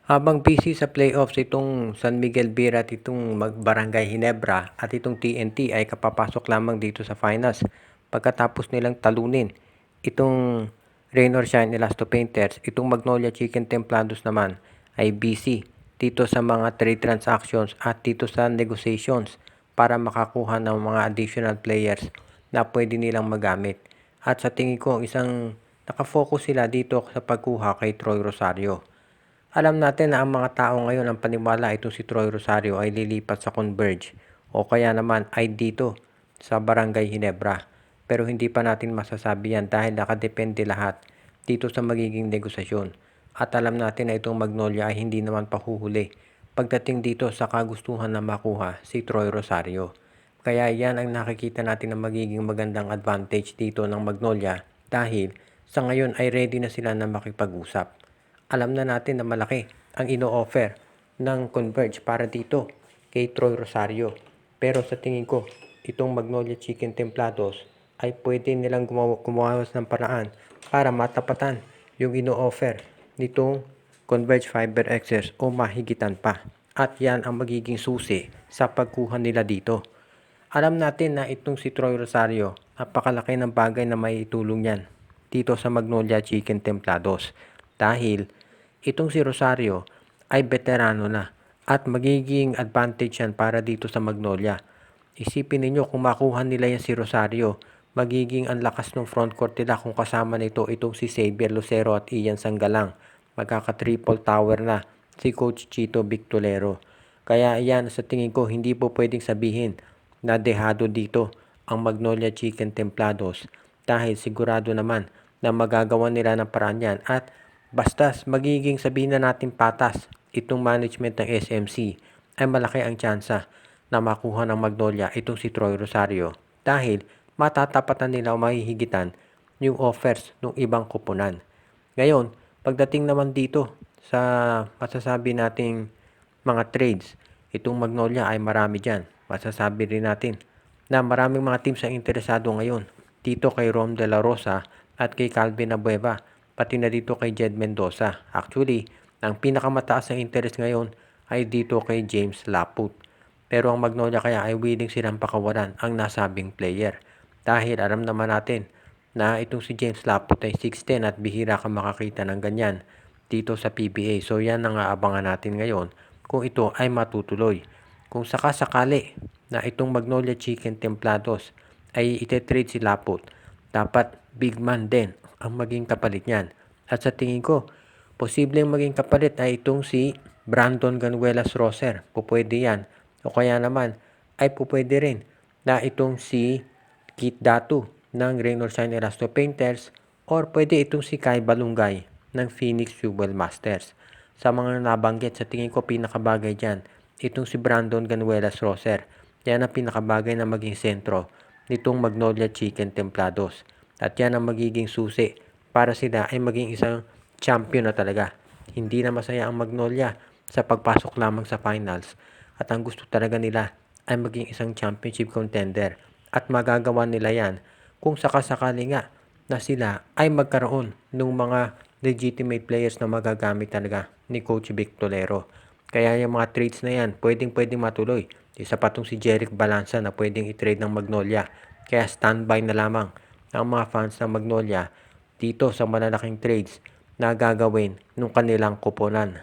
Habang busy sa playoffs itong San Miguel Beer at itong Barangay Ginebra at itong TNT ay kapapasok lamang dito sa finals pagkatapos nilang talunin itong Rain or Shine Elasto Painters. Itong Magnolia Chicken Templados naman ay busy dito sa mga trade transactions at dito sa negotiations para makakuha ng mga additional players na pwede nilang magamit. At sa tingin ko isang nakafocus sila dito sa pagkuha kay Troy Rosario. Alam natin na ang mga tao ngayon ang paniwala itong si Troy Rosario ay lilipat sa Converge o kaya naman ay dito sa Barangay Ginebra. Pero hindi pa natin masasabi yan dahil nakadepende lahat dito sa magiging negosasyon. At alam natin na itong Magnolia ay hindi naman pahuhuli pagdating dito sa kagustuhan na makuha si Troy Rosario. Kaya yan ang nakikita natin na magiging magandang advantage dito ng Magnolia dahil sa ngayon ay ready na sila na makipag-usap. Alam na natin na malaki ang ino-offer ng Converge para dito kay Troy Rosario. Pero sa tingin ko, itong Magnolia Chicken Templados ay pwede nilang gumawa ng paraan para matapatan yung ino-offer nitong Converge Fiber Access o mahigitan pa. At yan ang magiging susi sa pagkuha nila dito. Alam natin na itong si Troy Rosario, napakalaki ng bagay na may itulong yan dito sa Magnolia Chicken Templados. Dahil itong si Rosario ay veterano na at magiging advantage yan para dito sa Magnolia. Isipin ninyo kung makuha nila yan si Rosario, magiging ang lakas ng frontcourt nila kung kasama nito itong si Xavier Lucero at Ian Sanggalang. Magkaka-triple tower na si Coach Chito Victolero. Kaya yan sa tingin ko hindi po pwedeng sabihin na dehado dito ang Magnolia Chicken Templados dahil sigurado naman na magagawa nila ng paraan yan at basta magiging sabihin na natin patas itong management ng SMC ay malaki ang tsansa na makuha ng Magnolia itong si Troy Rosario dahil matatapatan nila o mahihigitan yung offers ng ibang koponan. Ngayon, pagdating naman dito sa masasabi nating mga trades, itong Magnolia ay marami dyan. Masasabi rin natin na maraming mga teams ang interesado ngayon dito kay Rom De La Rosa at kay Calvin Abueva, pati na dito kay Jed Mendoza. Actually, ang pinakamataas na interest ngayon ay dito kay James Laput. Pero ang Magnolia kaya ay willing silang pakawalan ang nasabing player. Dahil alam naman natin na itong si James Laput ay 6'10 at bihira ka makakita ng ganyan dito sa PBA. So yan ang aabangan natin ngayon kung ito ay matutuloy. Kung sakasakali na itong Magnolia Chicken Templados ay itetrade si Laput, dapat big man din ang maging kapalit niyan. At sa tingin ko, posibleng maging kapalit ay itong si Brandon Ganuelas Roser. Pupwede yan. O kaya naman ay pupwede rin na itong si Kit Datu ng Rain or Shine Elasto Painters or pwede itong si Kai Balungay ng Phoenix Jewel Masters. Sa mga nabanggit, sa tingin ko pinakabagay dyan itong si Brandon Ganuelas Roser. Yan ang pinakabagay na maging sentro nitong Magnolia Chicken Templados. At yan ang magiging susi para sila ay maging isang champion na talaga. Hindi na masaya ang Magnolia sa pagpasok lamang sa finals. At ang gusto talaga nila ay maging isang championship contender. At magagawa nila yan kung sakasakali nga na sila ay magkaroon ng mga legitimate players na magagamit talaga ni Coach Victolero. Kaya yung mga trades na yan, pwedeng matuloy. Isa pa tong si Jeric Balanza na pwedeng i-trade ng Magnolia. Kaya standby na lamang ang mga fans ng Magnolia dito sa malalaking trades na gagawin ng kanilang koponan.